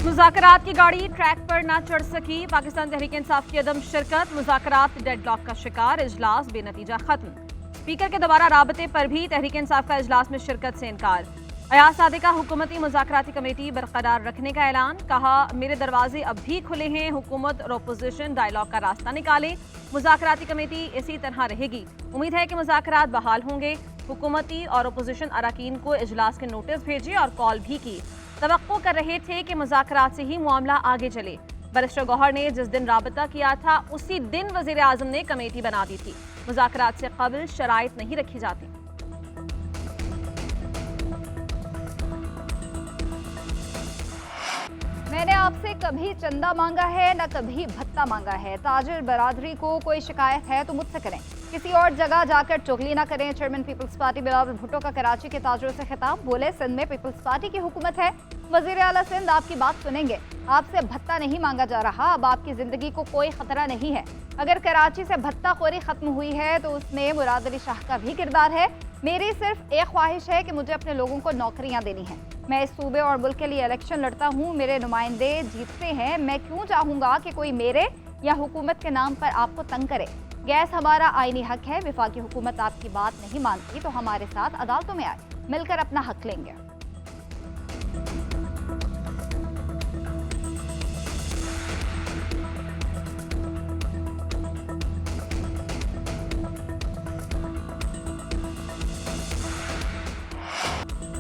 मुज़ाकरात की गाड़ी ट्रैक पर ना चढ़ सकी। पाकिस्तान तहरीक इंसाफ की अदम शिरकत, मुज़ाकरात डेडलॉक का शिकार, इजलास बेनतीजा खत्म। स्पीकर के दोबारा राबते पर भी तहरीक इंसाफ का इजलास में शिरकत से इनकार। अयाज सादिक का हुकूमती मुज़ाकराती कमेटी बरकरार रखने का ऐलान, कहा मेरे दरवाजे अब भी खुले हैं, हुकूमत और अपोजिशन डायलॉग का रास्ता निकाले, मुज़ाकराती कमेटी इसी तरह रहेगी। उम्मीद है कि मुज़ाकरात बहाल होंगे। हुकूमती और अपोजिशन अरकान को इजलास के नोटिस भेजे और कॉल भी की। तवक्को कर रहे थे कि मुज़ाकरात से ही मामला आगे चले। बैरिस्टर गौहर ने जिस दिन राबता किया था उसी दिन वज़ीर आज़म ने कमेटी बना दी थी। मुज़ाकरात से कबल शराइत नहीं रखी जाती। मैंने आपसे कभी चंदा मांगा है न कभी भत्ता मांगा है। ताजिर बरादरी को कोई शिकायत है तो मुझसे करें, किसी और जगह जाकर चुगली ना करें। Chairman Peoples Party Bilawal Bhutto का कराची के ताजिरों से खिताब, बोले सिंध में पीपल्स पार्टी की हुकूमत है, वजीर आला सिंध आपकी बात सुनेंगे। आपसे भत्ता नहीं मांगा जा रहा, अब आपकी जिंदगी को कोई खतरा नहीं है। अगर कराची से भत्ताखोरी खत्म हुई है तो उसमें मुराद अली शाह का भी किरदार है। मेरी सिर्फ एक ख्वाहिश है कि मुझे अपने लोगों को नौकरियां देनी है। मैं इस सूबे और मुल्क के लिए इलेक्शन लड़ता हूँ, मेरे नुमाइंदे जीतते हैं। मैं क्यों चाहूँगा कि कोई मेरे या हुकूमत के नाम पर आपको तंग करे। गैस हमारा आईनी हक है। विफाकी हुकूमत आपकी बात नहीं मानती तो हमारे साथ अदालतों में आए, मिलकर अपना हक लेंगे।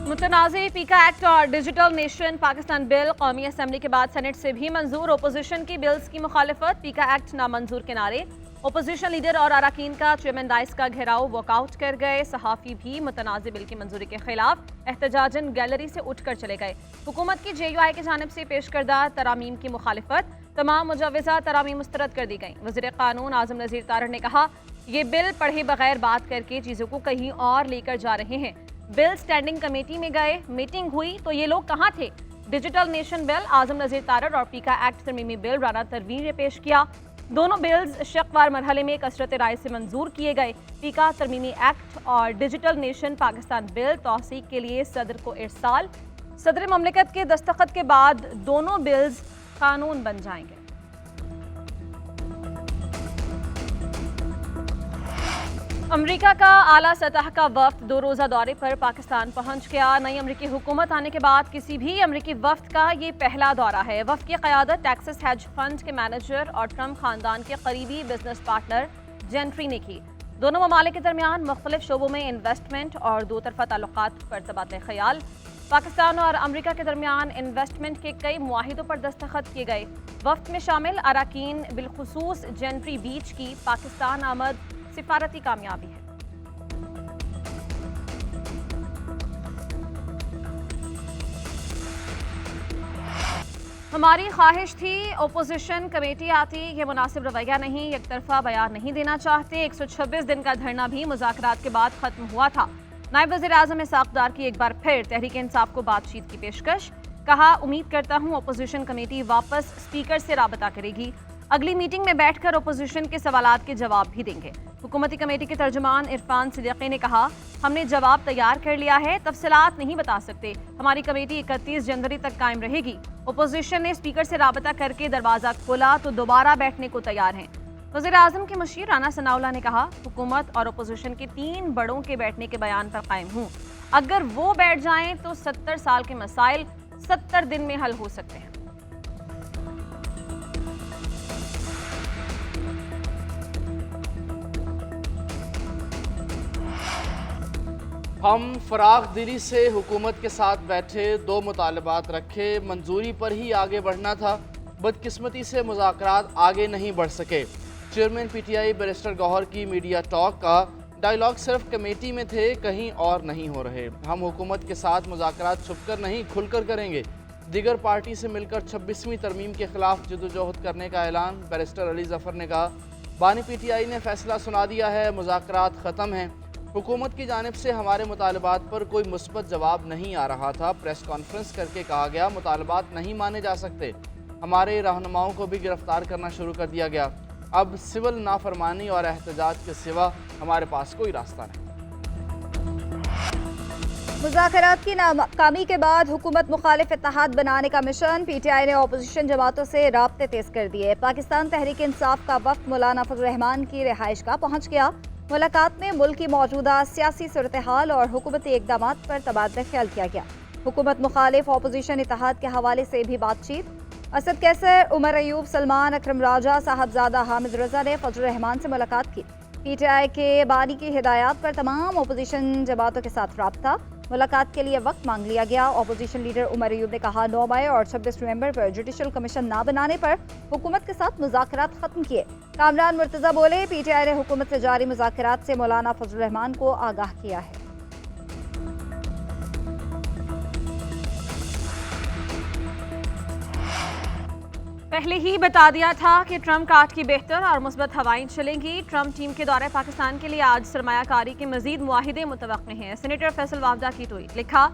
मुतनाज़े पीका एक्ट और डिजिटल नेशन पाकिस्तान बिल कौमी असम्बली के बाद सेनेट से भी मंजूर। ओपोजिशन की बिल्स की मुखालिफत, पीका एक्ट नामंजूर के नारे। ओपोजिशन लीडर और अरकान का चेयरमैन डाइस का घेराव, वॉकआउट कर गए। सहाफ़ी भी मुतनाज़े बिल की मंजूरी के खिलाफ एहतजाजन गैलरी से उठकर चले गए। हुकूमत की JUI की जानिब से पेश करदा तरामीम की मुखालिफत, तमाम मुजवज़ा तरामीम मुस्तरद कर दी गई। वज़ीर क़ानून आज़म नज़ीर तारड़ ने कहा ये बिल पढ़े बगैर बात करके चीज़ों को कहीं और लेकर जा रहे हैं। बिल स्टैंडिंग कमेटी में गए, मीटिंग हुई तो ये लोग कहाँ थे। डिजिटल नेशन बिल आज़म नज़ीर तारड़ और पीका एक्ट तरमीमी बिल राना तनवीर ने पेश किया। दोनों बिल्स शक़वार मरहले में कसरत राय से मंजूर किए गए। पीका तरमीमी एक्ट और डिजिटल नेशन पाकिस्तान बिल तौसीक के लिए सदर को इरसाल। सदर ममलिकत के दस्तखत के बाद दोनों बिल्स कानून बन जाएंगे। अमरीका का आला सतह का वफ्द 2 रोज़ा दौरे पर पाकिस्तान पहुंच गया। नई अमरीकी हुकूमत आने के बाद किसी भी अमरीकी वफ्द का ये पहला दौरा है। वफ्द की क़यादत टेक्सास हेज फंड के मैनेजर और ट्रंप खानदान के करीबी बिजनेस पार्टनर जेंट्री ने की। दोनों ममालिक के दरमियान मुख्तलिफ शोबों में इन्वेस्टमेंट और दो तरफ़ा ताल्लुकात पर तबादला ख्याल। पाकिस्तान और अमरीका के दरमियान इन्वेस्टमेंट के कई मुआहिदों पर दस्तखत किए गए। वफ्द में शामिल अरकान बिलखुसूस जेंट्री बीच की पाकिस्तान आमद सिफारती कामयाबी है। हमारी ख्वाहिश थी ओपोजिशन कमेटी आती, ये मुनासिब रवैया नहीं, एक तरफा बयान नहीं देना चाहते। 126 दिन का धरना भी मुज़ाकरात के बाद खत्म हुआ था। नायब वज़ीर आज़म इसाक़ डार की एक बार फिर तहरीक इंसाफ को बातचीत की पेशकश, कहा उम्मीद करता हूँ ओपोजिशन कमेटी वापस स्पीकर से राबता करेगी, अगली मीटिंग में बैठकर ओपोजिशन के सवालात के जवाब भी देंगे। हुकूमती कमेटी के तर्जुमान इरफान सिद्दीकी ने कहा हमने जवाब तैयार कर लिया है, तफसीलात नहीं बता सकते। हमारी कमेटी 31 जनवरी तक कायम रहेगी। ओपोजिशन ने स्पीकर से राबता करके दरवाज़ा खोला तो दोबारा बैठने को तैयार हैं। वज़ीर आज़म के मुशीर राना सनाउल्लाह ने कहा हुकूमत और ओपोजिशन के 3 बड़ों के बैठने के बयान पर कायम हूँ, अगर वो बैठ जाएं तो 70 साल के मसाइल 70 दिन में हल हो सकते हैं। हम फराग दिली से हुकूमत के साथ बैठे, 2 मुतालबात रखे, मंजूरी पर ही आगे बढ़ना था। बदकिस्मती से मुज़ाकरात आगे नहीं बढ़ सके। चेयरमैन PTI बैरिस्टर गौहर की मीडिया टॉक का डायलॉग सिर्फ कमेटी में थे, कहीं और नहीं हो रहे। हम हुकूमत के साथ मुज़ाकरात छुपकर नहीं खुलकर करेंगे। दीगर पार्टी से मिलकर 26वीं तरमीम के खिलाफ जदोजहद करने का ऐलान। बैरिस्टर अली जफ़र ने कहा बानी PTI ने फैसला सुना दिया है, मुज़ाकरात ख़त्म हैं। हुकूमत की जानिब से हमारे मुतालबात पर कोई मुस्बत जवाब नहीं आ रहा था। प्रेस कॉन्फ्रेंस करके कहा गया मुतालबात नहीं माने जा सकते। हमारे रहनुमाओं को भी गिरफ्तार करना शुरू कर दिया गया। अब सिविल नाफरमानी और एहतजाज के सिवा हमारे पास कोई रास्ता नहीं। मुज़ाकरात की नाकामी के बाद हुकूमत मुखालिफ इत्तेहाद बनाने का मिशन, पीटीआई ने अपोजिशन जमातों से राब्ते तेज कर दिए। पाकिस्तान तहरीक इंसाफ का वफ्द मौलाना फजल रहमान की रिहाइश गाह पहुँच गया। मुलाकात में मुल्क की मौजूदा सियासी सूरत हाल और हुकूमती इकदाम पर तबादला ख्याल किया गया। हुकूमत मुखालिफ अपोजिशन इत्तेहाद के हवाले से भी बातचीत। असद कैसर, उमर अयूब, सलमान, अकरम राजा, साहबजादा हामिद रजा ने फजल रहमान से मुलाकात की। पीटीआई के बानी की हिदायत पर तमाम अपोजिशन जमातों के साथ राब्ता। मुलाकात के लिए वक्त मांग लिया गया। अपोजिशन लीडर उमर अयूब ने कहा 9 मई और 26 नवंबर पर जुडिशल कमीशन ना बनाने पर हुकूमत के साथ मुज़ाकरात खत्म किए। कामरान मुर्तज़ा बोले, पीटीआई ने हुकूमत से जारी मुज़ाकरात से मौलाना फजल रहमान को आगाह किया है। पहले ही बता दिया था कि ट्रम्प कार्ड की बेहतर और मुस्बत हवाएं चलेंगी। ट्रम्प टीम के दौरे पाकिस्तान के लिए आज सरमायाकारी के मजीद मुआहिदे मुतवक्के हैं। सेनेटर फैसल वावदा की ट्वीट, लिखा,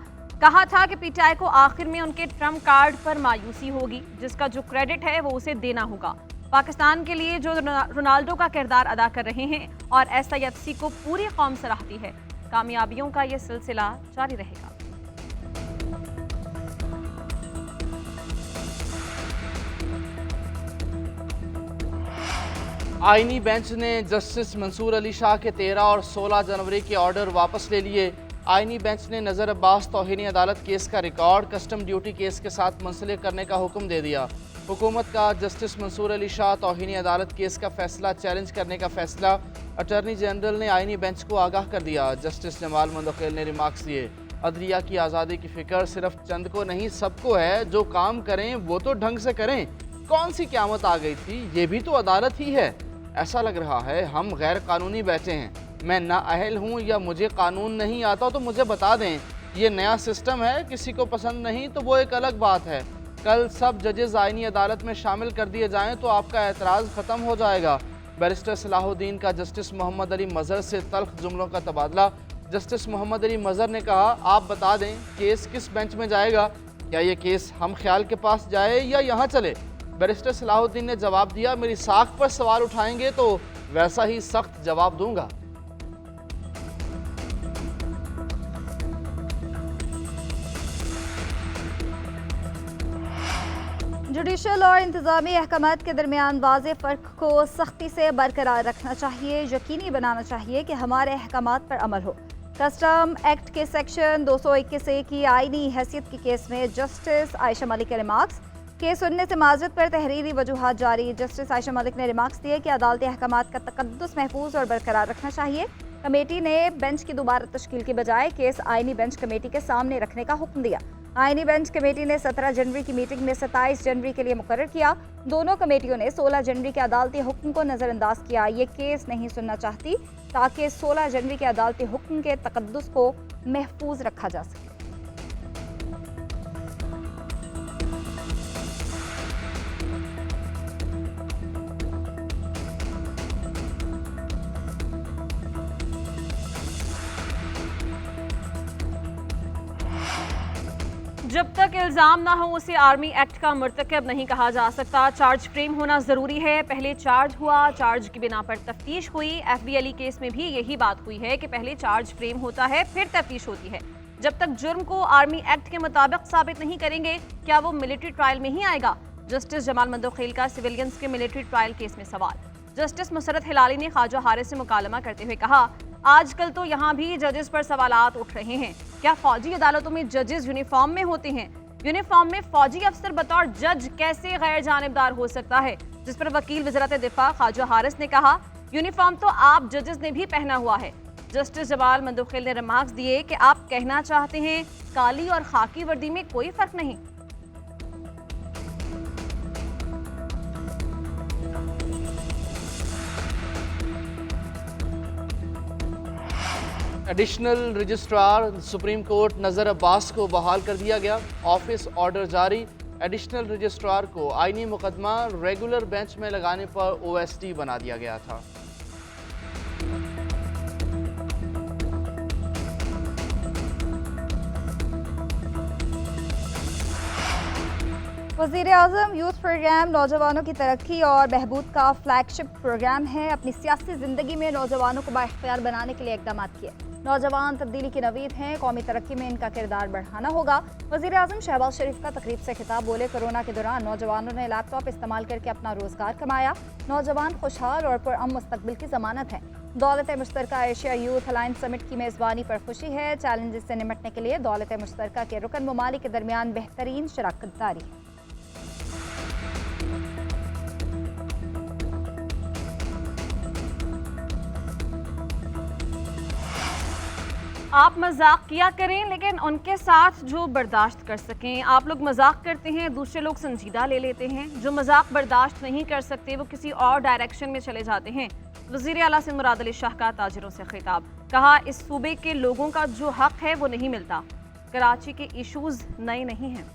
कहा था कि पीटीआई को आखिर में उनके ट्रम्प कार्ड पर मायूसी होगी, जिसका जो क्रेडिट है वो उसे देना होगा। पाकिस्तान के लिए जो रोनाल्डो का किरदार अदा कर रहे हैं और SIFC को पूरी कौम सराहती है। कामयाबियों का ये सिलसिला जारी रहेगा। आईनी बेंच ने जस्टिस मंसूर अली शाह के 13 और 16 जनवरी के ऑर्डर वापस ले लिए। आईनी बेंच ने नज़र अब्बास तौहीनी अदालत केस का रिकॉर्ड कस्टम ड्यूटी केस के साथ मुंसलिक करने का हुक्म दे दिया। हुकूमत का जस्टिस मंसूर अली शाह तौहीनी अदालत केस का फैसला चैलेंज करने का फैसला। अटॉर्नी जनरल ने आईनी बेंच को आगाह कर दिया। जस्टिस जमाल मंदोखेल ने रिमार्क्स दिए, अदलिया की आज़ादी की फ़िक्र सिर्फ चंद को नहीं सबको है। जो काम करें वो तो ढंग से करें। कौन सी क़यामत आ गई थी, ये भी तो अदालत ही है। ऐसा लग रहा है हम गैर कानूनी बैठे हैं। मैं नाअहल हूँ या मुझे कानून नहीं आता तो मुझे बता दें। ये नया सिस्टम है, किसी को पसंद नहीं तो वो एक अलग बात है। कल सब जजेस आईनी अदालत में शामिल कर दिए जाएं तो आपका एतराज़ ख़त्म हो जाएगा। बैरिस्टर सलाहुद्दीन का जस्टिस मोहम्मद अली मज़हर से तल्ख जुमलों का तबादला। जस्टिस मोहम्मद अली मज़हर ने कहा, आप बता दें केस किस बेंच में जाएगा, क्या ये केस हम ख्याल के पास जाए या यहाँ चले। बैरिस्टर सलाहुद्दीन ने जवाब दिया, मेरी साख पर सवाल उठाएंगे तो वैसा ही सख्त जवाब दूंगा। जुडिशल और इंतजामी अहकामात के दरमियान वाज़े फ़र्क को सख्ती से बरकरार रखना चाहिए। यकीनी बनाना चाहिए कि हमारे अहकामात पर अमल हो। कस्टम एक्ट के सेक्शन 221A की आईनी हैसियत के केस में जस्टिस आयशा मलिक के रिमार्क्स। केस सुनने से माजरत पर तहरीरी वजूहात जारी। जस्टिस आयशा मलिक ने रिमार्क्स दिए कि अदालती अहकामात का तकद्दुस महफूज और बरकरार रखना चाहिए। कमेटी ने बेंच की दोबारा तश्कील के बजाय केस आईनी बेंच कमेटी के सामने रखने का हुक्म दिया। आईनी बेंच कमेटी ने 17 जनवरी की मीटिंग में 27 जनवरी के लिए मुकर्रर किया। दोनों कमेटियों ने 16 जनवरी के अदालती हुक्म को नज़रअंदाज किया। ये केस नहीं सुनना चाहती ताकि 16 जनवरी के अदालती हुक्म के तकद्दुस को महफूज रखा जा सके। जब तक इल्ज़ाम ना हो उसे आर्मी एक्ट का मुर्तकब नहीं कहा जा सकता। चार्ज फ्रेम होना ज़रूरी है। पहले चार्ज हुआ, चार्ज की बिना पर तफ्तीश हुई। FBLE केस में भी यही बात हुई है कि पहले चार्ज फ्रेम होता है फिर तफ्तीश होती है। जब तक जुर्म को आर्मी एक्ट के मुताबिक साबित नहीं करेंगे, क्या वो मिलिट्री ट्रायल में ही आएगा? जस्टिस जमाल मंदोखेल का सिविलियंस के मिलिट्री ट्रायल केस में सवाल। जस्टिस मुसरत हिलाली ने ख्वाजा हारिस से मुकालमा करते हुए कहा, आजकल तो यहाँ भी जजेस पर सवालात उठ रहे हैं। क्या फौजी अदालतों में जजेस यूनिफॉर्म में होते हैं? यूनिफॉर्म में फौजी अफसर बतौर जज कैसे गैर जानिबदार हो सकता है? जिस पर वकील वज़ारत दिफा ख्वाजा हारिस ने कहा, यूनिफॉर्म तो आप जजेस ने भी पहना हुआ है। जस्टिस जमाल मंदोखेल ने रिमार्क्स दिए कि आप कहना चाहते हैं काली और खाकी वर्दी में कोई फर्क नहीं। एडिशनल रजिस्ट्रार सुप्रीम कोर्ट नज़र अब्बास को बहाल कर दिया गया। ऑफिस ऑर्डर जारी। एडिशनल रजिस्ट्रार को आईनी मुकदमा रेगुलर बेंच में लगाने पर OSD बना दिया गया था। वज़ीर आज़म यूथ प्रोग्राम नौजवानों की तरक्की और बहबूद का फ्लैगशिप प्रोग्राम है। अपनी सियासी ज़िंदगी में नौजवानों को बाइख्तियार बनाने के लिए इक़दाम किए। नौजवान तब्दीली की नवीद हैं, कौमी तरक्की में इनका किरदार बढ़ाना होगा। वज़ीर आज़म शहबाज शरीफ का तकरीब से खिताब। बोले, कोरोना के दौरान नौजवानों ने लैपटॉप इस्तेमाल करके अपना रोज़गार कमाया। नौजवान खुशहाल और पुरअमन मुस्तकबिल की ज़मानत है। दौलत मुश्तरका एशिया यूथ अलायंस समिट की मेज़बानी पर खुशी है। चैलेंजेस से निपटने के लिए दौलत मुश्तरका के रुकन ममालिक के दरमियान बेहतरीन शराकत जारी। आप मजाक किया करें लेकिन उनके साथ जो बर्दाश्त कर सकें। आप लोग मजाक करते हैं, दूसरे लोग संजीदा ले लेते हैं। जो मजाक बर्दाश्त नहीं कर सकते वो किसी और डायरेक्शन में चले जाते हैं। वज़ीर आला सिंध मुराद अली शाह का ताजिरों से खिताब। कहा, इस सूबे के लोगों का जो हक है वो नहीं मिलता। कराची के इशूज़ नए नहीं हैं।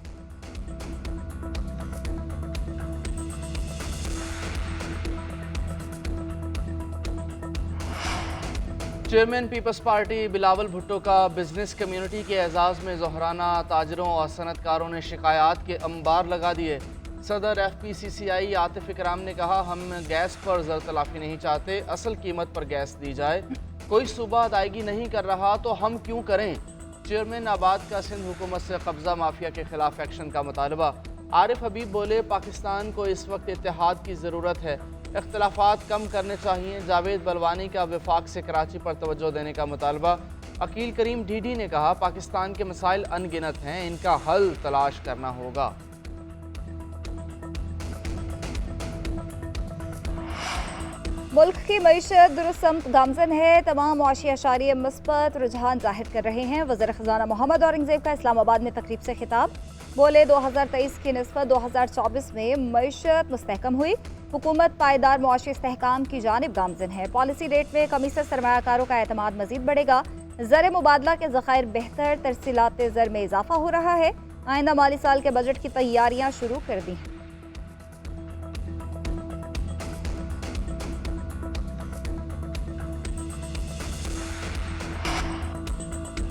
Chairman Peoples Party Bilawal Bhutto का बिजनेस कम्युनिटी के एजाज़ में ज़ोहराना। ताजरों और सनतकारों ने शिकायत के अंबार लगा दिए। सदर FPCCI आतिफ इकराम ने कहा, हम गैस पर ज़र तलाफ़ी नहीं चाहते, असल कीमत पर गैस दी जाए। कोई सूबा अदायगी नहीं कर रहा तो हम क्यों करें। चेयरमैन आबाद का सिंध हुकूमत से कब्ज़ा माफिया के खिलाफ एक्शन का मुतालबा। आरिफ हबीब बोले, पाकिस्तान को इस वक्त इत्तेहाद की ज़रूरत है, इख्तलाफात कम करने चाहिए। जावेद बलवानी का वफाक से कराची पर तवज्जो देने का मुतालबा। अकील करीम डीडी ने कहा, पाकिस्तान के मसाइल अनगिनत हैं, इनका हल तलाश करना होगा। मुल्क की मईशत दुरुस्त गामजन है। तमाम मुआशी अशारिये मुस्बत रुझान जाहिर कर रहे हैं। वज़ीर ख़ज़ाना मोहम्मद औरंगज़ेब का इस्लामाबाद में तकरीब से खिताब। बोले, 2023 की निस्बत 2024 में मईशत मुस्तहकम हुई। हुकूमत पायदार मुआशी इस्तेहकाम की जानिब गामजन है। पॉलिसी रेट में कमी से सरमायाकारों का एतमाद मजीद बढ़ेगा। ज़र मुबादला के ज़खायर बेहतर, तरसीलात ज़र में इजाफा हो रहा है। आइंदा माली साल के बजट की तैयारियां शुरू कर दी हैं।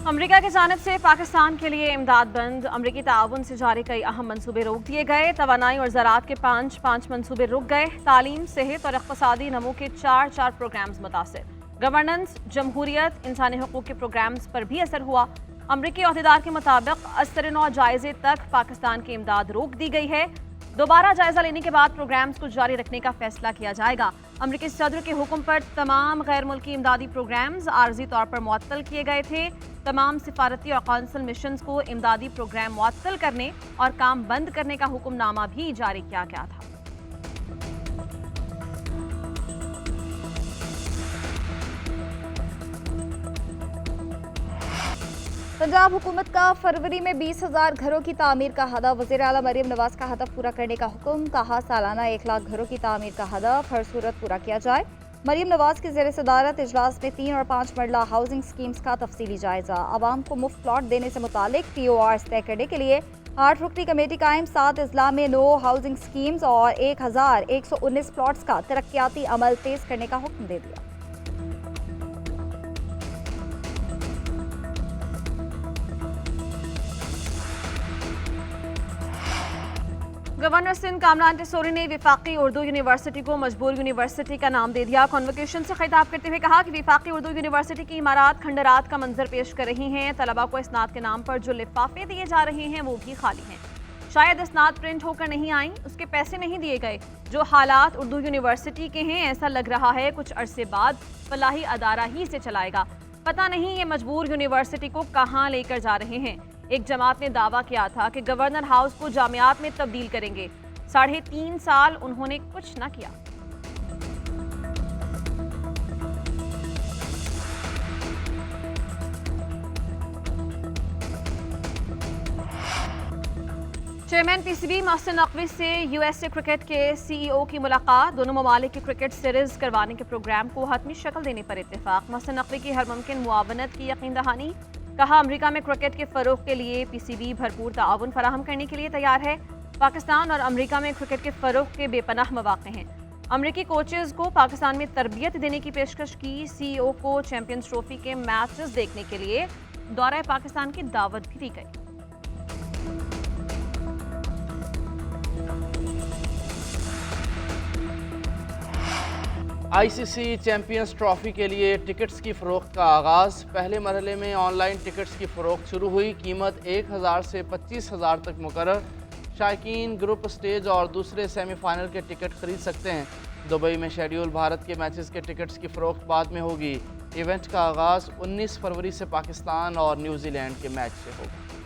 अमरीका की जानिब से पाकिस्तान के लिए इमदाद बंद। अमरीकी ताउन से जारी कई अहम मनसूबे रोक दिए गए। तवानाई और ज़राअत के पाँच मनसूबे रुक गए। तालीम, सेहत और इक़्तिसादी नमू के चार प्रोग्राम्स मुतासिर। गवर्नेंस, जमहूरियत, इंसानी हुकूक के प्रोग्राम्स पर भी असर हुआ। अमरीकी अहदेदार के मुताबिक असर-ए-नौ जायजे तक पाकिस्तान की इमदाद रोक दी गई है। दोबारा जायजा लेने के बाद प्रोग्राम्स को जारी रखने का फैसला किया जाएगा। अमरीकी सदर के हुक्म पर तमाम गैर मुल्की इमदादी प्रोग्राम्स आर्जी तौर पर मुअत्तल किए गए थे। तमाम सिफारती और कौंसल मिशंस को इमदादी प्रोग्राम मुअत्तल करने और काम बंद करने का हुक्मनामा भी जारी किया गया था। पंजाब हुकूमत का फरवरी में 20,000 घरों की तामीर का हदफ। वज़ीर आला मरीम नवाज का हदफ पूरा करने का हुक्म। कहा, सालाना 1 लाख घरों की तामीर का हदफ हर सूरत पूरा किया जाए। मरीम नवाज की ज़ेर सदारत इजलास में 3 और 5 मरला हाउसिंग स्कीम्स का तफसीली जायजा। आवाम को मुफ्त प्लॉट देने से मुतालिक TORs तय करने के लिए 8 रुकनी कमेटी कायम। 7 अजला में 9 हाउसिंग स्कीम्स और 1119 प्लॉट्स का तरक्याती अमल तेज करने का हुक्म दे दिया। गवर्नर सिंध कामरान टिसोरी ने विफाकी उर्दू यूनिवर्सिटी को मजबूर यूनिवर्सिटी का नाम दे दिया। कॉन्वोकेशन से खिताब करते हुए कहा कि विफाकी उर्दू यूनिवर्सिटी की इमारत खंडरात का मंजर पेश कर रही हैं। तलबा को इसनाद के नाम पर जो लिफाफे दिए जा रहे हैं वो भी खाली हैं। शायद इसनाद प्रिंट होकर नहीं आई, उसके पैसे नहीं दिए गए। जो हालात उर्दू यूनिवर्सिटी के हैं, ऐसा लग रहा है कुछ अरसे बाद फलाही अदारा ही से चलाएगा। पता नहीं ये मजबूर यूनिवर्सिटी को कहाँ लेकर जा रहे हैं। एक जमात ने दावा किया था कि गवर्नर हाउस को जामियात में तब्दील करेंगे। 3.5 साल उन्होंने कुछ न किया। चेयरमैन PCB मोहसिन नकवी से USA क्रिकेट के CEO की मुलाकात। दोनों ममालिक की क्रिकेट सीरीज करवाने के प्रोग्राम को हतमी शक्ल देने पर इत्तेफाक। मोहसिन नकवी की हर मुमकिन मुआवनत की यकीन दहानी। कहा, अमेरिका में क्रिकेट के फ़रोग़ के लिए PCB भरपूर ताउन फराहम करने के लिए तैयार है। पाकिस्तान और अमेरिका में क्रिकेट के फ़रोग़ के बेपनाह मौक़े हैं। अमेरिकी कोचेज़ को पाकिस्तान में तरबियत देने की पेशकश की। CEO को चैंपियंस ट्रॉफी के मैचेस देखने के लिए दौरा पाकिस्तान की दावत भी दी गई। आईसीसी चैंपियंस ट्रॉफी के लिए टिकट्स की फ़रोख्त का आगाज़। पहले मरहले में ऑनलाइन टिकट्स की फ़रोख्त शुरू हुई। कीमत 1000 से 25,000 तक मुकर्रर। शायकीन ग्रुप स्टेज और दूसरे सेमीफाइनल के टिकट खरीद सकते हैं। दुबई में शेड्यूल भारत के मैचेस के टिकट्स की फ़रोख्त बाद में होगी। इवेंट का आगाज़ 19 फरवरी से पाकिस्तान और न्यूजीलैंड के मैच से होगा।